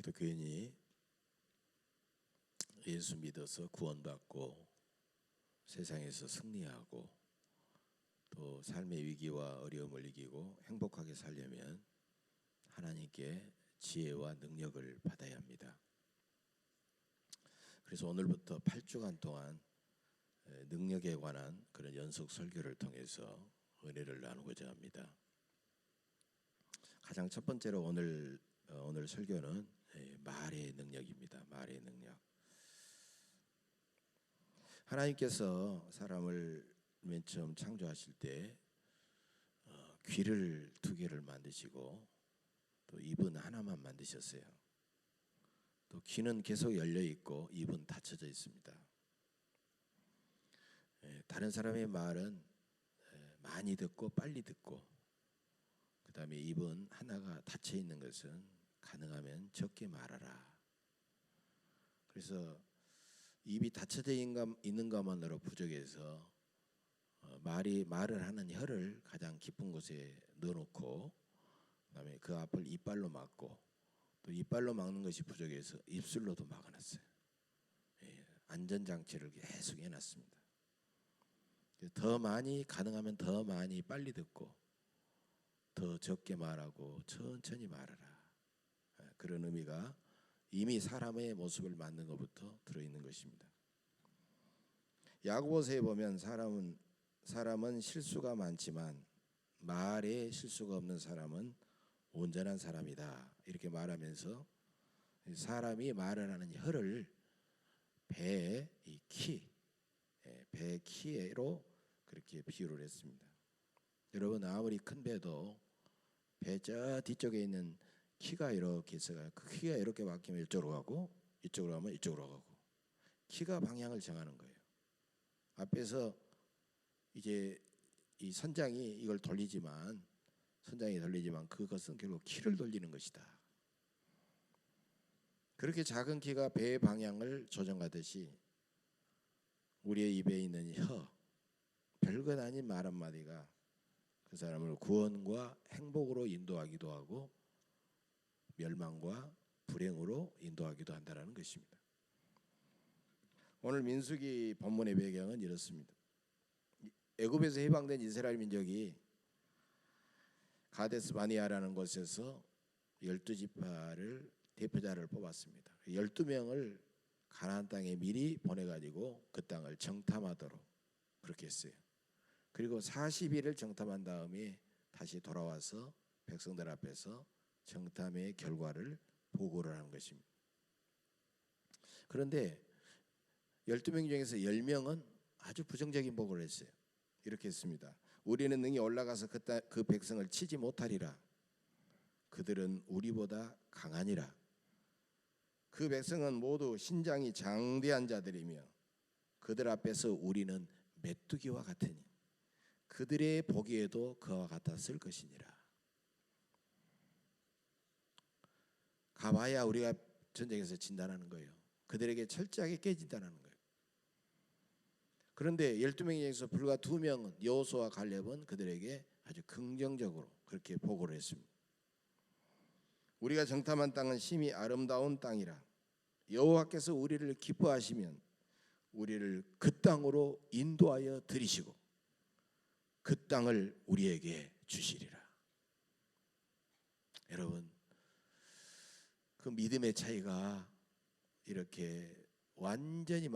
기독교인이 예수 믿어서 구원받고 세상에서 승리하고 또 삶의 위기와 어려움을 이기고 행복하게 살려면 하나님께 지혜와 능력을 받아야 합니다. 그래서 오늘부터 8주간 동안 능력에 관한 그런 연속 설교를 통해서 은혜를 나누고자 합니다. 가장 첫 번째로 오늘 설교는 말의 능력입니다. 말의 능력. 하나님께서 사람을 맨 처음 창조하실 때 귀를 2개를 만드시고 또 입은 하나만 만드셨어요. 또 귀는 계속 열려 있고 입은 닫혀져 있습니다. 다른 사람의 말은 많이 듣고 빨리 듣고, 그 다음에 입은 하나가 닫혀 있는 것은 가능하면 적게 말하라. 그래서 입이 닫혀져 있는 것만으로 부족해서 말을 하는 혀를 가장 깊은 곳에 넣어놓고, 그다음에 그 앞을 이빨로 막고, 또 이빨로 막는 것이 부족해서 입술로도 막아놨어요. 안전장치를 계속 해놨습니다. 더 많이, 가능하면 더 많이 빨리 듣고 더 적게 말하고 천천히 말하라. 그런 의미가 이미 사람의 모습을 만든 것부터 들어있는 것입니다. 야고보서에 보면 사람은 실수가 많지만 말에 실수가 없는 사람은 온전한 사람이다, 이렇게 말하면서 사람이 말을 하는 혀를 배의 키로 그렇게 비유를 했습니다. 여러분, 아무리 큰 배도 배 저 뒤쪽에 있는 키가 이렇게 있어요. 그 키가 이렇게 바뀌면 이쪽으로 가고, 이쪽으로 가면 이쪽으로 가고, 키가 방향을 정하는 거예요. 앞에서 이제 이 선장이 이걸 돌리지만 그것은 결국 키를 돌리는 것이다. 그렇게 작은 키가 배의 방향을 조정하듯이 우리의 입에 있는 혀, 별것 아닌 말 한마디가 그 사람을 구원과 행복으로 인도하기도 하고 멸망과 불행으로 인도하기도 한다는 것입니다. 오늘 민수기 본문의 배경은 이렇습니다. 애굽에서 해방된 이스라엘 민족이 가데스 바니아라는 곳에서 12지파를 대표자를 뽑았습니다. 12명을 가나안 땅에 미리 보내가지고 그 땅을 정탐하도록 그렇게 했어요. 그리고 40일을 정탐한 다음에 다시 돌아와서 백성들 앞에서 정탐의 결과를 보고를 하는 것입니다. 그런데 12명 중에서 10명은 아주 부정적인 보고를 했어요. 이렇게 했습니다. 우리는 능히 올라가서 그 백성을 치지 못하리라. 그들은 우리보다 강하니라. 그 백성은 모두 신장이 장대한 자들이며 그들 앞에서 우리는 메뚜기와 같으니 그들의 보기에도 그와 같았을 것이니라. 가봐야 우리가 전쟁에서 진다는 거예요. 그들에게 철저하게 깨진다는 거예요. 그런데 12명 중에서 불과 2명은, 여호수아와 갈렙은 그들에게 아주 긍정적으로 그렇게 보고를 했습니다. 우리가 정탐한 땅은 심히 아름다운 땅이라. 여호와께서 우리를 기뻐하시면 우리를 그 땅으로 인도하여 들이시고 그 땅을 우리에게 주시리라. 여러분, 그 믿음의 차이가 이렇게 완전히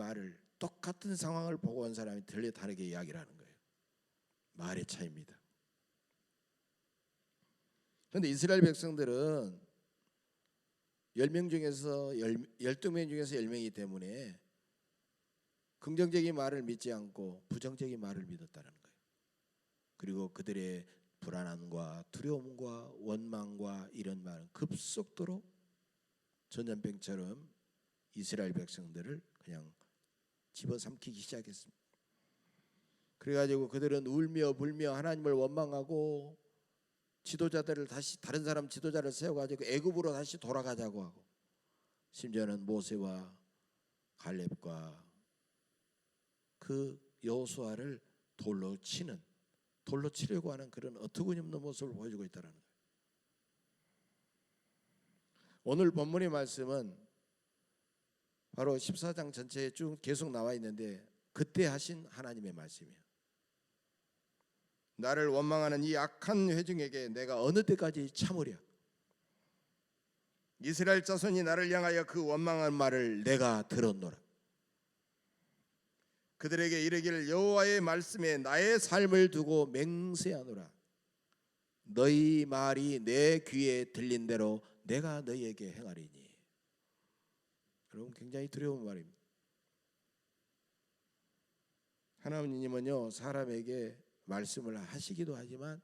똑같은 상황을 보고 온 사람이 들려 다르게 이야기를 하는 거예요. 말의 차이입니다. 그런데 이스라엘 백성들은 12명 중에서 10명이기 때문에 긍정적인 말을 믿지 않고 부정적인 말을 믿었다는 거예요. 그리고 그들의 불안함과 두려움과 원망과 이런 말은 급속도로 전염병처럼 이스라엘 백성들을 그냥 집어삼키기 시작했습니다. 그래가지고 그들은 울며 불며 하나님을 원망하고 다른 사람 지도자를 세워가지고 애굽으로 다시 돌아가자고 하고, 심지어는 모세와 갈렙과 그 여호수아를 돌로 치려고 하는 그런 어처구니없는 모습을 보여주고 있다는 거예요. 오늘 본문의 말씀은 바로 14장 전체에 쭉 계속 나와 있는데 그때 하신 하나님의 말씀이에요. 나를 원망하는 이 악한 회중에게 내가 어느 때까지 참으랴. 이스라엘 자손이 나를 향하여 그 원망한 말을 내가 들었노라. 그들에게 이르기를 여호와의 말씀에 나의 삶을 두고 맹세하노라. 너희 말이 내 귀에 들린 대로 내가 너희에게 행하리니. 여러분 굉장히 두려운 말입니다. 하나님은요 사람에게 말씀을 하시기도 하지만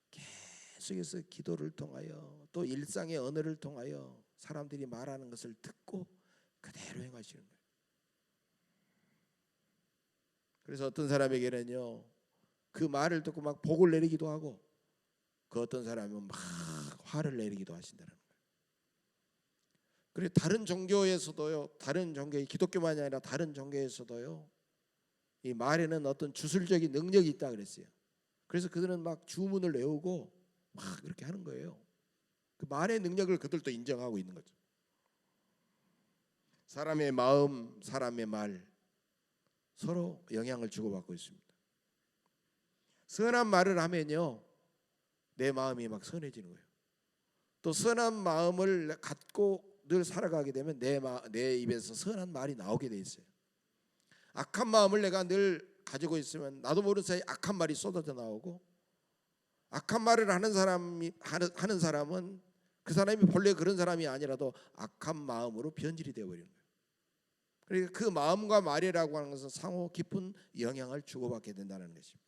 계속해서 기도를 통하여 또 일상의 언어를 통하여 사람들이 말하는 것을 듣고 그대로 행하시는 거예요. 그래서 어떤 사람에게는요 그 말을 듣고 막 복을 내리기도 하고 그 어떤 사람은 막 화를 내리기도 하신다는 거예요. 그리고 다른 종교에서도요, 다른 종교의 기독교만이 아니라 다른 종교에서도요 이 말에는 어떤 주술적인 능력이 있다 그랬어요. 그래서 그들은 막 주문을 외우고 막 그렇게 하는 거예요. 그 말의 능력을 그들도 인정하고 있는 거죠. 사람의 마음, 사람의 말 서로 영향을 주고받고 있습니다. 선한 말을 하면요 내 마음이 막 선해지는 거예요. 또 선한 마음을 갖고 늘 살아가게 되면 내 입에서 선한 말이 나오게 돼 있어요. 악한 마음을 내가 늘 가지고 있으면 나도 모르는 사이에 악한 말이 쏟아져 나오고 악한 말을 하는 사람은 그 사람이 본래 그런 사람이 아니라도 악한 마음으로 변질이 되어버리는 거예요. 그러니까 그 마음과 말이라고 하는 것은 상호 깊은 영향을 주고받게 된다는 것입니다.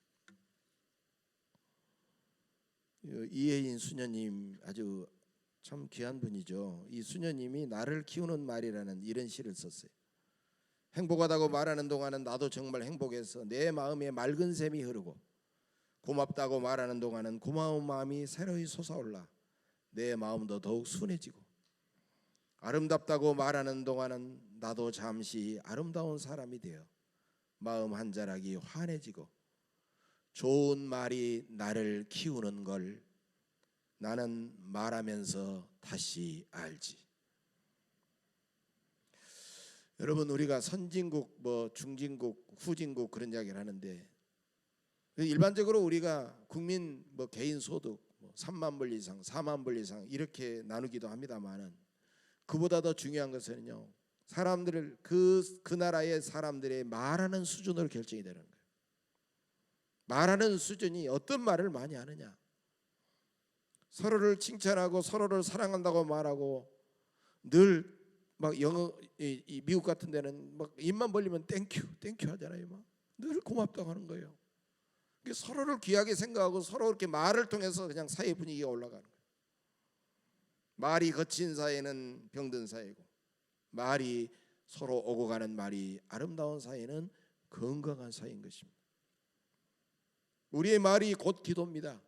이혜인 수녀님 아주 참 귀한 분이죠. 이 수녀님이 나를 키우는 말이라는 이런 시를 썼어요. 행복하다고 말하는 동안은 나도 정말 행복해서 내 마음에 맑은 샘이 흐르고 고맙다고 말하는 동안은 고마운 마음이 새로이 솟아올라 내 마음도 더욱 순해지고 아름답다고 말하는 동안은 나도 잠시 아름다운 사람이 되어 마음 한 자락이 환해지고 좋은 말이 나를 키우는 걸 나는 말하면서 다시 알지. 여러분 우리가 선진국, 중진국, 후진국 그런 이야기를 하는데 일반적으로 우리가 국민 개인 소득 3만 불 이상, 4만 불 이상 이렇게 나누기도 합니다만은 그보다 더 중요한 것은요 사람들을 그 나라의 사람들의 말하는 수준으로 결정이 되는 거예요. 말하는 수준이 어떤 말을 많이 하느냐. 서로를 칭찬하고 서로를 사랑한다고 말하고 늘 막 이 미국 같은 데는 막 입만 벌리면 땡큐 하잖아요. 막 늘 고맙다고 하는 거예요. 서로를 귀하게 생각하고 서로 이렇게 말을 통해서 그냥 사회 분위기가 올라가는 거예요. 말이 거친 사회는 병든 사회고 말이 서로 오고 가는 말이 아름다운 사회는 건강한 사회인 것입니다. 우리의 말이 곧 기도입니다.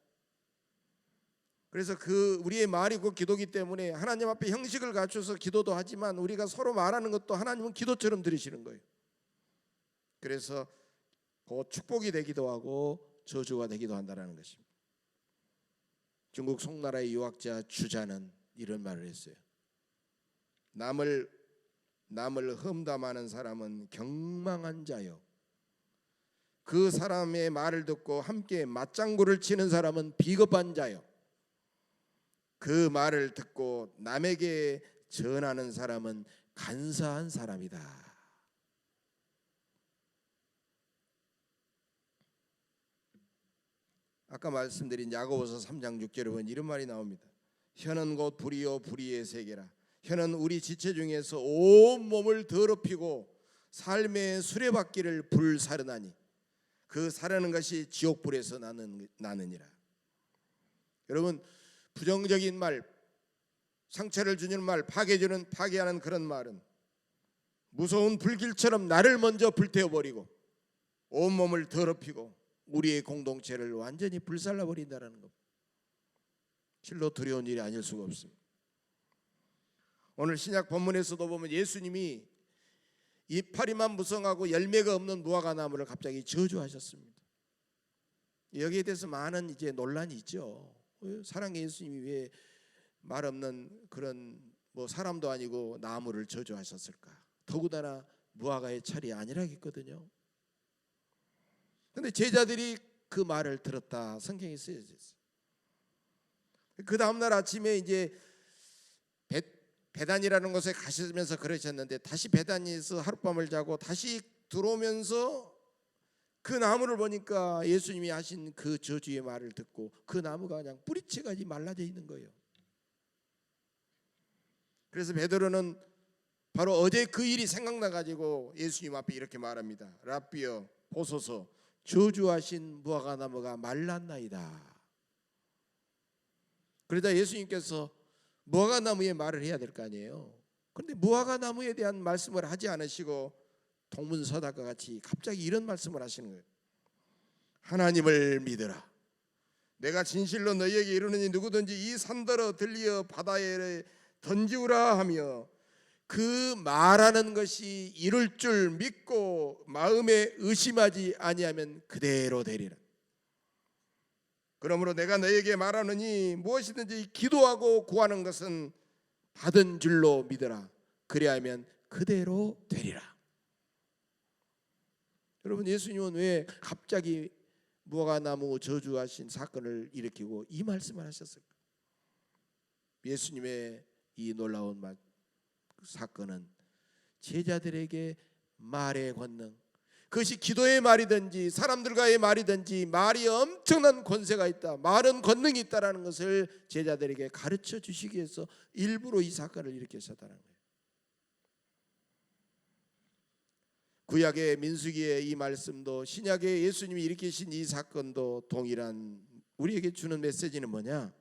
그래서 우리의 말이 곧 기도기 때문에 하나님 앞에 형식을 갖춰서 기도도 하지만 우리가 서로 말하는 것도 하나님은 기도처럼 들으시는 거예요. 그래서 곧 축복이 되기도 하고 저주가 되기도 한다는 것입니다. 중국 송나라의 유학자 주자는 이런 말을 했어요. 남을 험담하는 사람은 경망한 자요. 그 사람의 말을 듣고 함께 맞장구를 치는 사람은 비겁한 자요. 그 말을 듣고 남에게 전하는 사람은 간사한 사람이다. 아까 말씀드린 야고보서 3장 6절에 보면 이런 말이 나옵니다. 혀는 곧 불이요 불의의 세계라. 혀는 우리 지체 중에서 온 몸을 더럽히고 삶의 수레바퀴를 불사르나니 그 사르는 것이 지옥불에서 나느니라. 여러분 부정적인 말, 상처를 주는 말, 파괴하는 그런 말은 무서운 불길처럼 나를 먼저 불태워버리고 온몸을 더럽히고 우리의 공동체를 완전히 불살라버린다는 겁니다. 실로 두려운 일이 아닐 수가 없습니다. 오늘 신약 본문에서도 보면 예수님이 이파리만 무성하고 열매가 없는 무화과 나무를 갑자기 저주하셨습니다. 여기에 대해서 많은 이제 논란이 있죠. 사랑의 예수님이 왜 말 없는 그런 뭐 사람도 아니고 나무를 저주하셨을까? 더군다나 무화과의 철이 아니라겠거든요. 근데 제자들이 그 말을 들었다 성경에 쓰여져 있어요. 그 다음날 아침에 이제 베단이라는 곳에 가시면서 그러셨는데, 다시 베단에서 하룻밤을 자고 다시 들어오면서 그 나무를 보니까 예수님이 하신 그 저주의 말을 듣고 그 나무가 그냥 뿌리채까지 말라져 있는 거예요. 그래서 베드로는 바로 어제 그 일이 생각나 가지고 예수님 앞에 이렇게 말합니다. 랍비여 보소서, 저주하신 무화과 나무가 말랐나이다. 그러자 예수님께서 무화과 나무에 말을 해야 될 거 아니에요. 그런데 무화과 나무에 대한 말씀을 하지 않으시고 동문서답과 같이 갑자기 이런 말씀을 하시는 거예요. 하나님을 믿으라. 내가 진실로 너희에게 이르노니 누구든지 이 산더러 들리어 바다에 던지우라 하며 그 말하는 것이 이룰 줄 믿고 마음에 의심하지 아니하면 그대로 되리라. 그러므로 내가 너희에게 말하노니 무엇이든지 기도하고 구하는 것은 받은 줄로 믿으라. 그리하면 그대로 되리라. 여러분, 예수님은 왜 갑자기 무화과나무 저주하신 사건을 일으키고 이 말씀을 하셨을까? 예수님의 이 놀라운 사건은 제자들에게 말의 권능, 그것이 기도의 말이든지 사람들과의 말이든지 말이 엄청난 권세가 있다, 말은 권능이 있다라는 것을 제자들에게 가르쳐 주시기 위해서 일부러 이 사건을 일으키셨다는 거예요. 구약의 민수기의 이 말씀도 신약의 예수님이 일으키신 이 사건도 동일한 우리에게 주는 메시지는 뭐냐?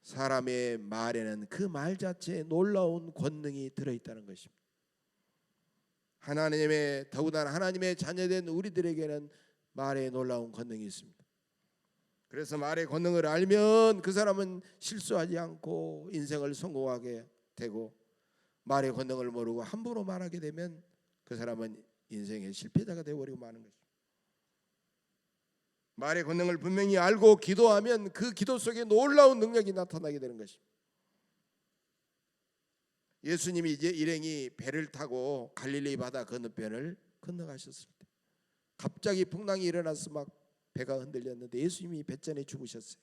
사람의 말에는 그 말 자체에 놀라운 권능이 들어있다는 것입니다. 하나님의, 더군다나 하나님의 자녀된 우리들에게는 말에 놀라운 권능이 있습니다. 그래서 말의 권능을 알면 그 사람은 실수하지 않고 인생을 성공하게 되고, 말의 권능을 모르고 함부로 말하게 되면 그 사람은 인생의 실패자가 되어버리고 마는 것입니다. 말의 권능을 분명히 알고 기도하면 그 기도 속에 놀라운 능력이 나타나게 되는 것입니다. 예수님이 이제 일행이 배를 타고 갈릴리 바다 건너편을 건너가셨을 때 갑자기 풍랑이 일어나서 막 배가 흔들렸는데 예수님이 배전에 죽으셨어요.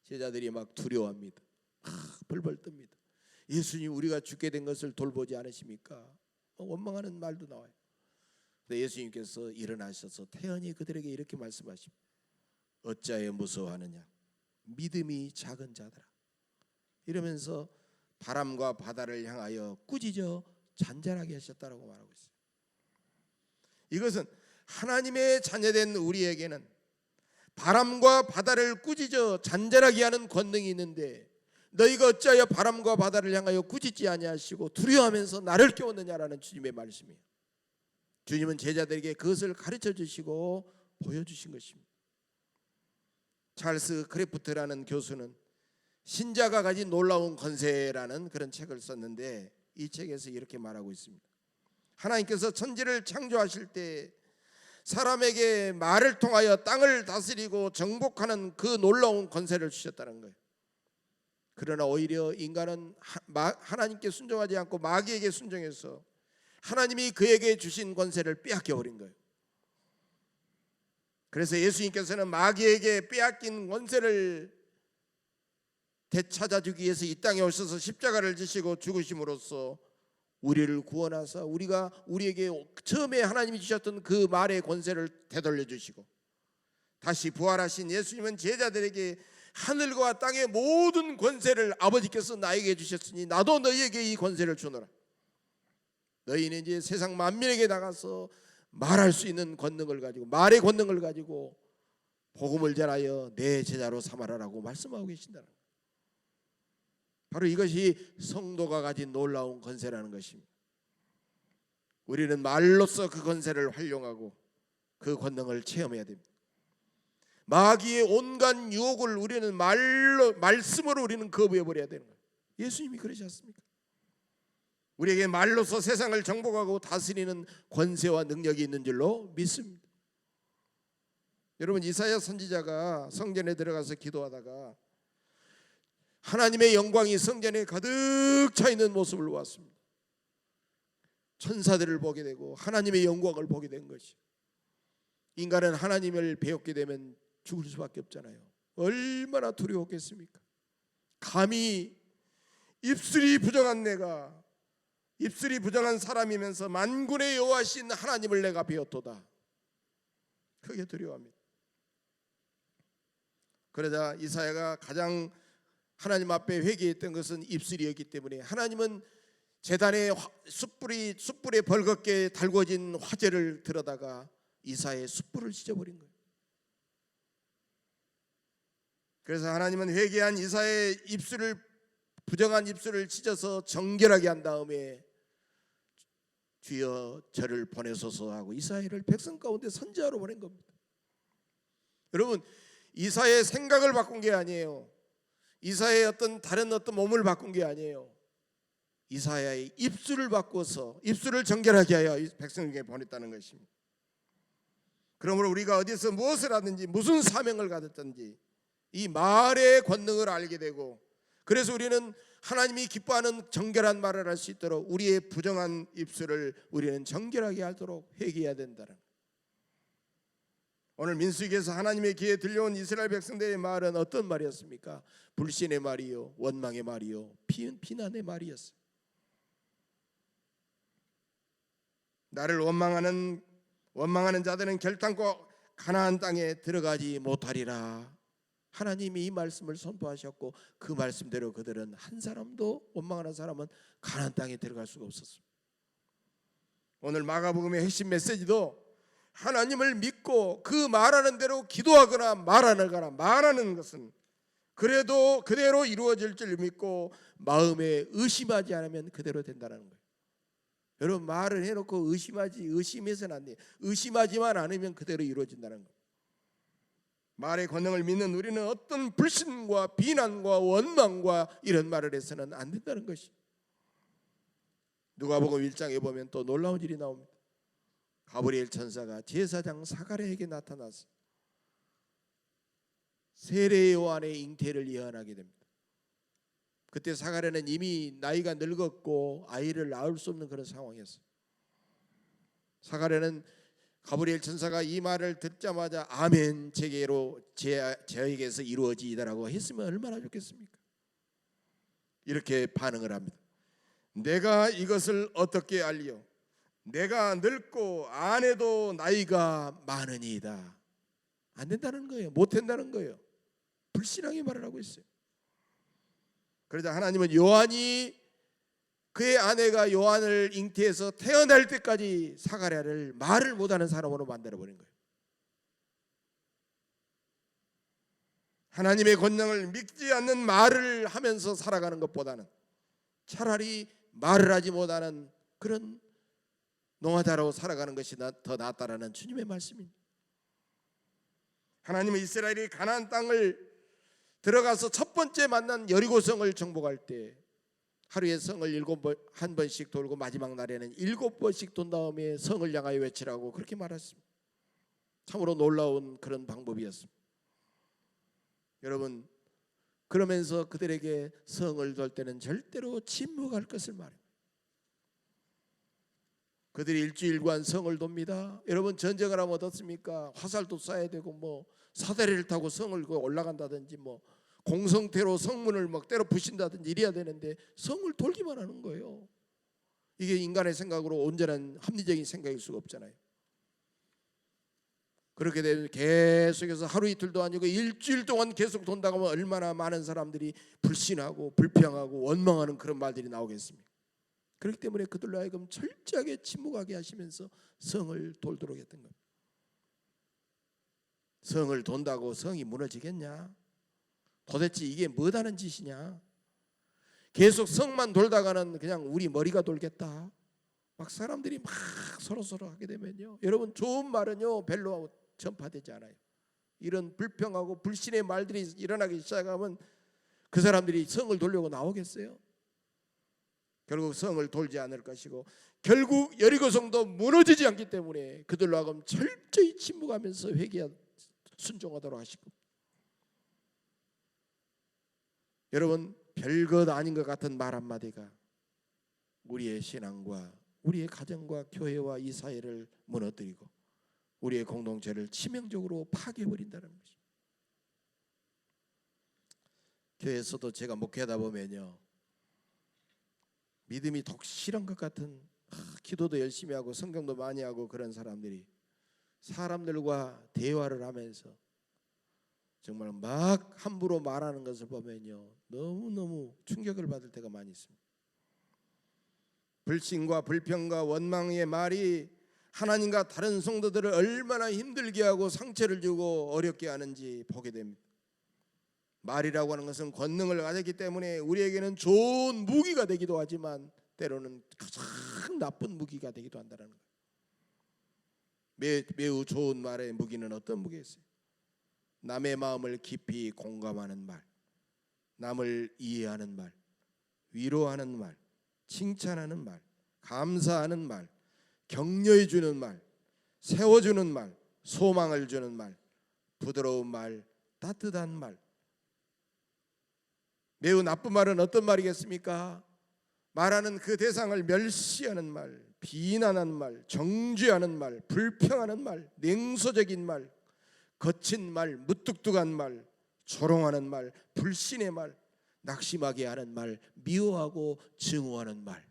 제자들이 막 두려워합니다. 벌벌 뜹니다. 예수님, 우리가 죽게 된 것을 돌보지 않으십니까? 원망하는 말도 나와요. 근데 예수님께서 일어나셔서 태연히 그들에게 이렇게 말씀하십니다. 어찌하여 무서워하느냐? 믿음이 작은 자들아. 이러면서 바람과 바다를 향하여 꾸짖어 잔잔하게 하셨다라고 말하고 있어요. 이것은 하나님의 자녀된 우리에게는 바람과 바다를 꾸짖어 잔잔하게 하는 권능이 있는데, 너희가 어찌하여 바람과 바다를 향하여 꾸짖지 아니하시고 두려워하면서 나를 깨웠느냐라는 주님의 말씀이에요. 주님은 제자들에게 그것을 가르쳐 주시고 보여주신 것입니다. 찰스 크래프트라는 교수는 신자가 가진 놀라운 권세라는 그런 책을 썼는데, 이 책에서 이렇게 말하고 있습니다. 하나님께서 천지를 창조하실 때 사람에게 말을 통하여 땅을 다스리고 정복하는 그 놀라운 권세를 주셨다는 거예요. 그러나 오히려 인간은 하나님께 순종하지 않고 마귀에게 순종해서 하나님이 그에게 주신 권세를 빼앗겨 버린 거예요. 그래서 예수님께서는 마귀에게 빼앗긴 권세를 되찾아주기 위해서 이 땅에 오셔서 십자가를 지시고 죽으심으로써 우리를 구원하사 우리에게 처음에 하나님이 주셨던 그 말의 권세를 되돌려 주시고, 다시 부활하신 예수님은 제자들에게 하늘과 땅의 모든 권세를 아버지께서 나에게 주셨으니 나도 너희에게 이 권세를 주노라. 너희는 이제 세상 만민에게 나가서 말할 수 있는 권능을 가지고, 말의 권능을 가지고 복음을 전하여 내 제자로 삼아라라고 말씀하고 계신다는 거예요. 바로 이것이 성도가 가진 놀라운 권세라는 것입니다. 우리는 말로써 그 권세를 활용하고 그 권능을 체험해야 됩니다. 마귀의 온갖 유혹을 우리는 말씀으로 우리는 거부해 버려야 되는 거예요. 예수님이 그러셨습니까? 우리에게 말로써 세상을 정복하고 다스리는 권세와 능력이 있는 줄로 믿습니다. 여러분, 이사야 선지자가 성전에 들어가서 기도하다가 하나님의 영광이 성전에 가득 차 있는 모습을 보았습니다. 천사들을 보게 되고 하나님의 영광을 보게 된 것이. 인간은 하나님을 배웠게 되면 죽을 수밖에 없잖아요. 얼마나 두려웠겠습니까? 감히 입술이 부정한 내가, 입술이 부정한 사람이면서 만군의 여호와신 하나님을 내가 배웠도다. 크게 두려워합니다. 그러자 이사야가 가장 하나님 앞에 회개했던 것은 입술이었기 때문에 하나님은 제단의 숯불에 벌겋게 달궈진 화제를 들여다가 이사야의 숯불을 찢어버린 거예요. 그래서 하나님은 회개한 이사야의 부정한 입술을 찢어서 정결하게 한 다음에 주여 저를 보내소서 하고 이사야를 백성 가운데 선지자로 보낸 겁니다. 여러분, 이사야의 생각을 바꾼 게 아니에요. 이사야의 다른 몸을 바꾼 게 아니에요. 이사야의 입술을 바꿔서 입술을 정결하게 하여 백성에게 보냈다는 것입니다. 그러므로 우리가 어디서 무엇을 하든지 무슨 사명을 가졌든지 이 말의 권능을 알게 되고, 그래서 우리는 하나님이 기뻐하는 정결한 말을 할 수 있도록 우리의 부정한 입술을 우리는 정결하게 하도록 회개해야 된다는 거예요. 오늘 민수기에서 하나님의 귀에 들려온 이스라엘 백성들의 말은 어떤 말이었습니까? 불신의 말이요, 원망의 말이요, 비난의 말이었어요. 나를 원망하는 자들은 결단코 가나안 땅에 들어가지 못하리라. 하나님이 이 말씀을 선포하셨고 그 말씀대로 그들은 한 사람도, 원망하는 사람은 가나안 땅에 들어갈 수가 없었습니다. 오늘 마가복음의 핵심 메시지도 하나님을 믿고 그 말하는 대로 기도하거나 말하는 것은 그래도 그대로 이루어질 줄 믿고 마음에 의심하지 않으면 그대로 된다는 거예요. 여러분, 말을 해놓고 의심해서는 안 돼요. 의심하지만 않으면 그대로 이루어진다는 거예요. 말의 권능을 믿는 우리는 어떤 불신과 비난과 원망과 이런 말을 해서는 안 된다는 것이. 누가복음 1장에 보면 또 놀라운 일이 나옵니다. 가브리엘 천사가 제사장 사가랴에게 나타나서 세례 요한의 잉태를 예언하게 됩니다. 그때 사가랴는 이미 나이가 늙었고 아이를 낳을 수 없는 그런 상황이었어요. 사가랴는 가브리엘 천사가 이 말을 듣자마자 아멘, 저에게서 이루어지이다라고 했으면 얼마나 좋겠습니까? 이렇게 반응을 합니다. 내가 이것을 어떻게 알리요? 내가 늙고 아내도 나이가 많으니이다. 안 된다는 거예요. 못 된다는 거예요. 불신하게 말을 하고 있어요. 그러자 하나님은 그의 아내가 요한을 잉태해서 태어날 때까지 사가랴를 말을 못하는 사람으로 만들어버린 거예요. 하나님의 권능을 믿지 않는 말을 하면서 살아가는 것보다는 차라리 말을 하지 못하는 그런 노마다로 살아가는 것이 더 낫다라는 주님의 말씀입니다. 하나님은 이스라엘이 가나안 땅을 들어가서 첫 번째 만난 여리고성을 정복할 때 하루에 성을 한 번씩 돌고 마지막 날에는 7번씩 돈 다음에 성을 향하여 외치라고 그렇게 말했습니다. 참으로 놀라운 그런 방법이었습니다. 여러분, 그러면서 그들에게 성을 돌 때는 절대로 침묵할 것을 말합니다. 그들이 일주일간 성을 돕니다. 여러분, 전쟁을 하면 어떻습니까? 화살도 쏴야 되고 사다리를 타고 성을 올라간다든지 공성태로 성문을 때려 부신다든지 이래야 되는데 성을 돌기만 하는 거예요. 이게 인간의 생각으로 온전한 합리적인 생각일 수가 없잖아요. 그렇게 되면 계속해서 하루 이틀도 아니고 일주일 동안 계속 돈다고 하면 얼마나 많은 사람들이 불신하고 불평하고 원망하는 그런 말들이 나오겠습니까? 그렇기 때문에 그들로 하여금 철저하게 침묵하게 하시면서 성을 돌도록 했던 겁니다. 성을 돈다고 성이 무너지겠냐? 도대체 이게 뭐다는 짓이냐? 계속 성만 돌다가는 그냥 우리 머리가 돌겠다. 막 사람들이 막 서로 하게 되면요, 여러분, 좋은 말은요 별로 전파되지 않아요. 이런 불평하고 불신의 말들이 일어나기 시작하면 그 사람들이 성을 돌려고 나오겠어요? 결국 성을 돌지 않을 것이고 결국 여리고성도 무너지지 않기 때문에 그들로 하여금 철저히 침묵하면서 회개하고 순종하도록 하시고, 여러분, 별것 아닌 것 같은 말 한마디가 우리의 신앙과 우리의 가정과 교회와 이 사회를 무너뜨리고 우리의 공동체를 치명적으로 파괴해버린다는 것입니다. 교회에서도 제가 목회하다 보면요, 믿음이 독실한 것 같은, 기도도 열심히 하고 성경도 많이 하고 그런 사람들이 사람들과 대화를 하면서 정말 막 함부로 말하는 것을 보면요, 너무너무 충격을 받을 때가 많이 있습니다. 불신과 불평과 원망의 말이 하나님과 다른 성도들을 얼마나 힘들게 하고 상처를 주고 어렵게 하는지 보게 됩니다. 말이라고 하는 것은 권능을 가졌기 때문에 우리에게는 좋은 무기가 되기도 하지만 때로는 가장 나쁜 무기가 되기도 한다는 거예요. 매우 좋은 말의 무기는 어떤 무기였어요? 남의 마음을 깊이 공감하는 말, 남을 이해하는 말, 위로하는 말, 칭찬하는 말, 감사하는 말, 격려해 주는 말, 세워주는 말, 소망을 주는 말, 부드러운 말, 따뜻한 말. 매우 나쁜 말은 어떤 말이겠습니까? 말하는 그 대상을 멸시하는 말, 비난하는 말, 정죄하는 말, 불평하는 말, 냉소적인 말, 거친 말, 무뚝뚝한 말, 조롱하는 말, 불신의 말, 낙심하게 하는 말, 미워하고 증오하는 말.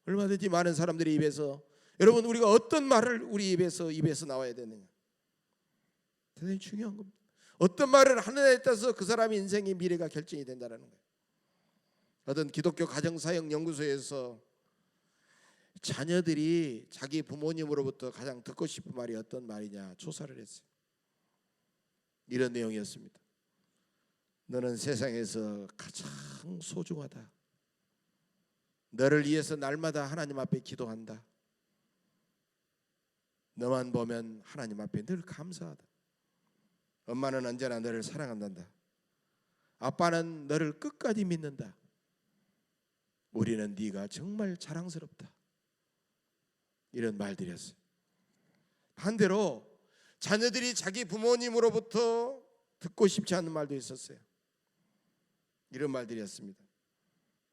얼마든지 많은 사람들의 입에서, 여러분, 우리가 어떤 말을 우리 입에서 나와야 되느냐, 대단히 중요한 겁니다. 어떤 말을 하느냐에 따라서 그 사람의 인생의 미래가 결정이 된다는 거예요. 어떤 기독교 가정사역 연구소에서 자녀들이 자기 부모님으로부터 가장 듣고 싶은 말이 어떤 말이냐 조사를 했어요. 이런 내용이었습니다. 너는 세상에서 가장 소중하다. 너를 위해서 날마다 하나님 앞에 기도한다. 너만 보면 하나님 앞에 늘 감사하다. 엄마는 언제나 너를 사랑한단다. 아빠는 너를 끝까지 믿는다. 우리는 네가 정말 자랑스럽다. 이런 말들이었어요. 반대로 자녀들이 자기 부모님으로부터 듣고 싶지 않은 말도 있었어요. 이런 말들이었습니다.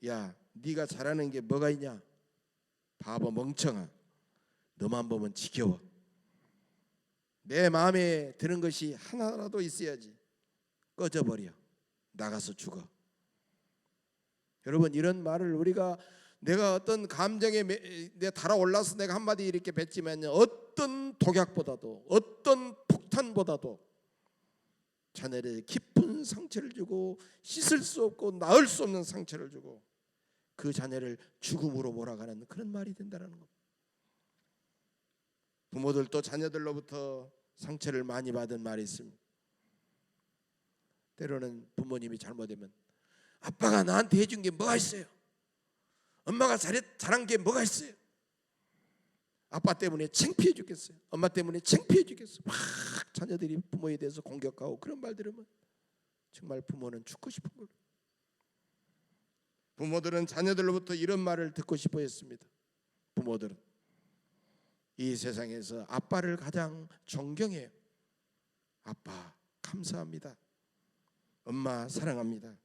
야, 네가 잘하는 게 뭐가 있냐? 바보 멍청아. 너만 보면 지겨워. 내 마음에 드는 것이 하나라도 있어야지. 꺼져버려. 나가서 죽어. 여러분, 이런 말을 우리가, 내가 어떤 감정에 내가 달아올라서 내가 한마디 이렇게 뱉지만요, 어떤 독약보다도, 어떤 폭탄보다도 자녀에게 깊은 상처를 주고 씻을 수 없고 나을 수 없는 상처를 주고 그 자녀를 죽음으로 몰아가는 그런 말이 된다는 겁니다. 부모들도 자녀들로부터 상처를 많이 받은 말이 있습니다. 때로는 부모님이 잘못하면 아빠가 나한테 해준 게 뭐가 있어요? 엄마가 잘한 게 뭐가 있어요? 아빠 때문에 창피해 죽겠어요. 엄마 때문에 창피해 죽겠어요. 막 자녀들이 부모에 대해서 공격하고 그런 말 들으면 정말 부모는 죽고 싶은 거예요. 부모들은 자녀들로부터 이런 말을 듣고 싶어 했습니다. 부모들은 이 세상에서 아빠를 가장 존경해요. 아빠 감사합니다. 엄마 사랑합니다.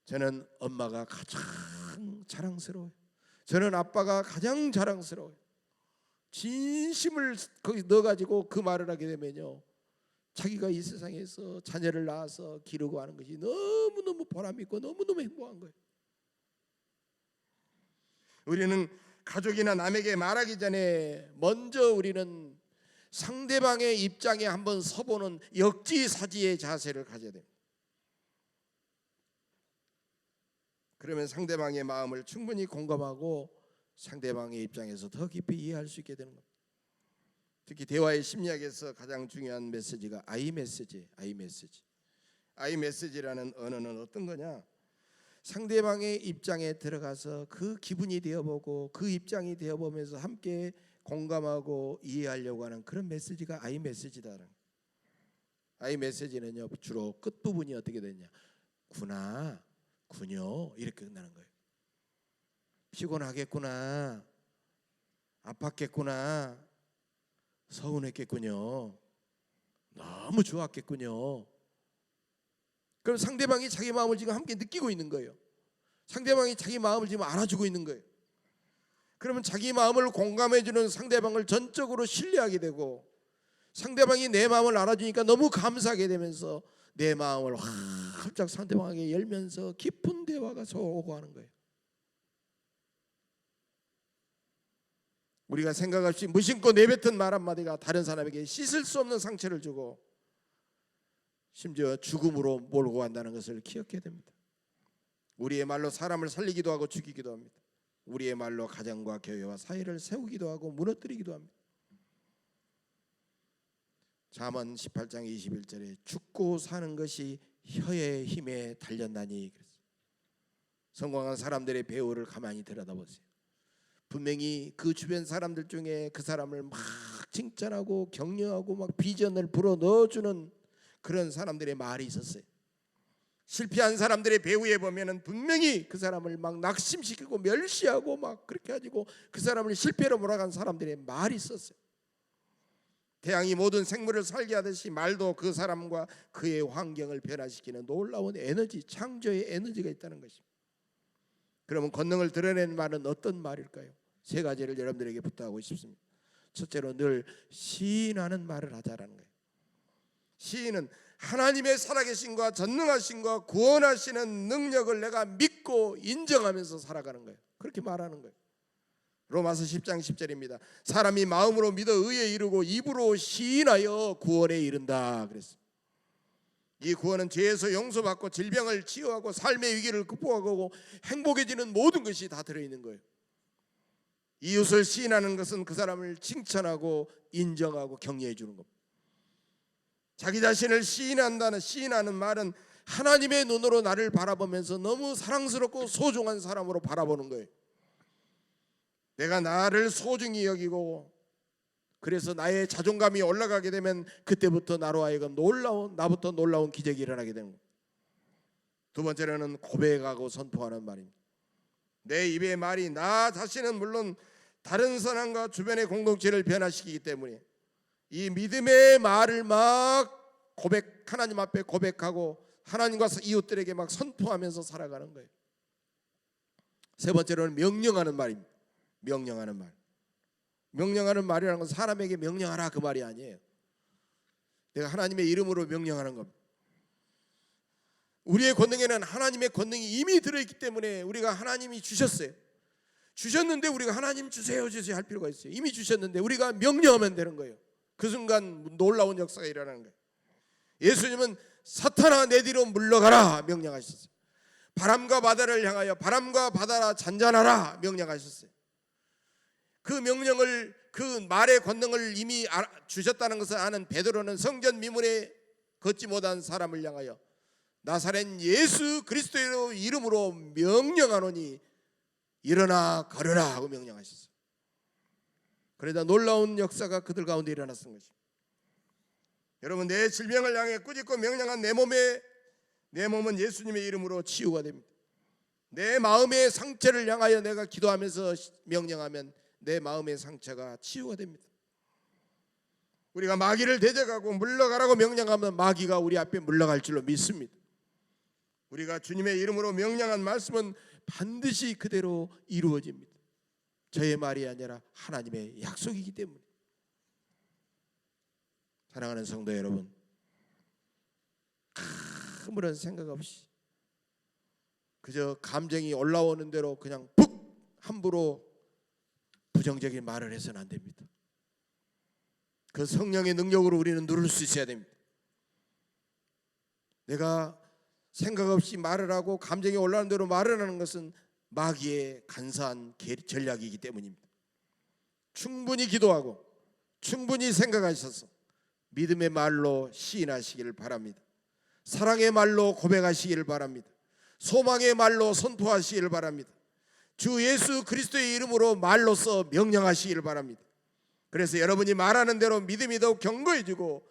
저는 엄마가 가장 자랑스러워요. 저는 아빠가 가장 자랑스러워요. 진심을 거기 넣어가지고 그 말을 하게 되면요, 자기가 이 세상에서 자녀를 낳아서 기르고 하는 것이 너무너무 보람있고 너무너무 행복한 거예요. 우리는 가족이나 남에게 말하기 전에 먼저 우리는 상대방의 입장에 한번 서보는 역지사지의 자세를 가져야 됩니다. 그러면 상대방의 마음을 충분히 공감하고 상대방의 입장에서 더 깊이 이해할 수 있게 되는 겁니다. 특히 대화의 심리학에서 가장 중요한 메시지가 I 메시지. I 메시지라는 언어는 어떤 거냐? 상대방의 입장에 들어가서 그 기분이 되어보고 그 입장이 되어보면서 함께 공감하고 이해하려고 하는 그런 메시지가 I 메시지다. I 메시지는요, 주로 끝 부분이 어떻게 되냐? 구나, 군요, 이렇게 끝나는 거예요. 피곤하겠구나, 아팠겠구나, 서운했겠군요, 너무 좋았겠군요. 그럼 상대방이 자기 마음을 지금 함께 느끼고 있는 거예요. 상대방이 자기 마음을 지금 알아주고 있는 거예요. 그러면 자기 마음을 공감해주는 상대방을 전적으로 신뢰하게 되고, 상대방이 내 마음을 알아주니까 너무 감사하게 되면서 내 마음을 활짝 상대방에게 열면서 깊은 대화가 오고 하는 거예요. 우리가 생각 없이 무심코 내뱉은 말 한마디가 다른 사람에게 씻을 수 없는 상처를 주고 심지어 죽음으로 몰고 간다는 것을 기억해야 됩니다. 우리의 말로 사람을 살리기도 하고 죽이기도 합니다. 우리의 말로 가정과 교회와 사회를 세우기도 하고 무너뜨리기도 합니다. 잠언 18장 21절에 죽고 사는 것이 혀의 힘에 달렸나니 그랬어요. 성공한 사람들의 배우를 가만히 들여다보세요. 분명히 그 주변 사람들 중에 그 사람을 막 칭찬하고 격려하고 막 비전을 불어 넣어주는 그런 사람들의 말이 있었어요. 실패한 사람들의 배우에 보면은 분명히 그 사람을 막 낙심시키고 멸시하고 막 그렇게 가지고 그 사람을 실패로 몰아간 사람들의 말이 있었어요. 태양이 모든 생물을 살게 하듯이 말도 그 사람과 그의 환경을 변화시키는 놀라운 에너지, 창조의 에너지가 있다는 것입니다. 그러면 권능을 드러내는 말은 어떤 말일까요? 세 가지를 여러분들에게 부탁하고 싶습니다. 첫째로 늘 시인하는 말을 하자라는 거예요. 시인은 하나님의 살아계신과 전능하신과 구원하시는 능력을 내가 믿고 인정하면서 살아가는 거예요. 그렇게 말하는 거예요. 로마서 10장 10절입니다. 사람이 마음으로 믿어 의에 이르고 입으로 시인하여 구원에 이른다 그랬어요. 이 구원은 죄에서 용서받고 질병을 치유하고 삶의 위기를 극복하고 행복해지는 모든 것이 다 들어있는 거예요. 이웃을 시인하는 것은 그 사람을 칭찬하고 인정하고 격려해 주는 겁니다. 자기 자신을 시인하는 말은 하나님의 눈으로 나를 바라보면서 너무 사랑스럽고 소중한 사람으로 바라보는 거예요. 내가 나를 소중히 여기고 그래서 나의 자존감이 올라가게 되면 그때부터 나로 하여금 나부터 놀라운 기적이 일어나게 되는 거예요. 두 번째로는 고백하고 선포하는 말입니다. 내 입의 말이 나 자신은 물론 다른 사람과 주변의 공동체를 변화시키기 때문에 이 믿음의 말을 막 하나님 앞에 고백하고 하나님과 이웃들에게 막 선포하면서 살아가는 거예요. 세 번째로는 명령하는 말입니다. 명령하는 말. 명령하는 말이라는 건 사람에게 명령하라 그 말이 아니에요. 내가 하나님의 이름으로 명령하는 겁니다. 우리의 권능에는 하나님의 권능이 이미 들어있기 때문에 우리가 하나님이 주셨어요. 주셨는데 우리가 하나님 주세요 할 필요가 있어요. 이미 주셨는데 우리가 명령하면 되는 거예요. 그 순간 놀라운 역사가 일어나는 거예요. 예수님은 사탄아 내 뒤로 물러가라 명령하셨어요. 바람과 바다를 향하여 바람과 바다라 잔잔하라 명령하셨어요. 그 명령을 그 말의 권능을 이미 주셨다는 것을 아는 베드로는 성전 미문에 걷지 못한 사람을 향하여 나사렛 예수 그리스도의 이름으로 명령하노니 일어나 가려라 하고 명령하셨어요. 그러자 놀라운 역사가 그들 가운데 일어났던 것입니다. 여러분 내 질병을 향해 꾸짖고 명령한 내 몸은 예수님의 이름으로 치유가 됩니다. 내 마음의 상처를 향하여 내가 기도하면서 명령하면 내 마음의 상처가 치유가 됩니다. 우리가 마귀를 대적하고 물러가라고 명령하면 마귀가 우리 앞에 물러갈 줄로 믿습니다. 우리가 주님의 이름으로 명령한 말씀은 반드시 그대로 이루어집니다. 저의 말이 아니라 하나님의 약속이기 때문에. 사랑하는 성도 여러분, 아무런 생각 없이 그저 감정이 올라오는 대로 그냥 함부로 부정적인 말을 해서는 안 됩니다. 그 성령의 능력으로 우리는 누를 수 있어야 됩니다. 내가 생각 없이 말을 하고 감정이 올라오는 대로 말을 하는 것은 마귀의 간사한 전략이기 때문입니다. 충분히 기도하고 충분히 생각하셔서 믿음의 말로 시인하시기를 바랍니다. 사랑의 말로 고백하시기를 바랍니다. 소망의 말로 선포하시기를 바랍니다. 주 예수 그리스도의 이름으로 말로써 명령하시기를 바랍니다. 그래서 여러분이 말하는 대로 믿음이 더욱 견고해지고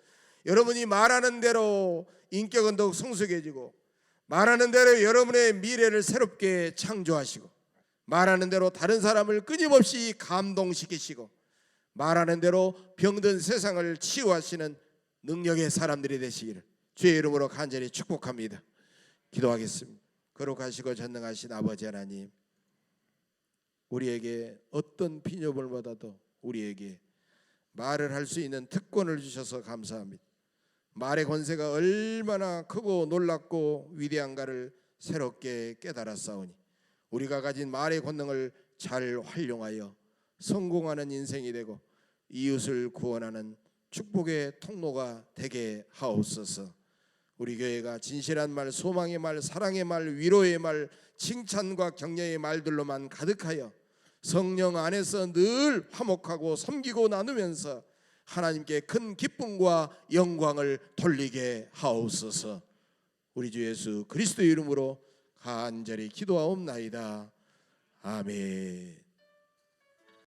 여러분이 말하는 대로 인격은 더욱 성숙해지고 말하는 대로 여러분의 미래를 새롭게 창조하시고 말하는 대로 다른 사람을 끊임없이 감동시키시고 말하는 대로 병든 세상을 치유하시는 능력의 사람들이 되시기를 주의 이름으로 간절히 축복합니다. 기도하겠습니다. 거룩하시고 전능하신 아버지 하나님, 우리에게 어떤 피조물보다도 우리에게 말을 할 수 있는 특권을 주셔서 감사합니다. 말의 권세가 얼마나 크고 놀랍고 위대한가를 새롭게 깨달았사오니 우리가 가진 말의 권능을 잘 활용하여 성공하는 인생이 되고 이웃을 구원하는 축복의 통로가 되게 하옵소서. 우리 교회가 진실한 말, 소망의 말, 사랑의 말, 위로의 말, 칭찬과 격려의 말들로만 가득하여 성령 안에서 늘 화목하고 섬기고 나누면서 하나님께 큰 기쁨과 영광을 돌리게 하옵소서. 우리 주 예수 그리스도의 이름으로 간절히 기도하옵나이다. 아멘.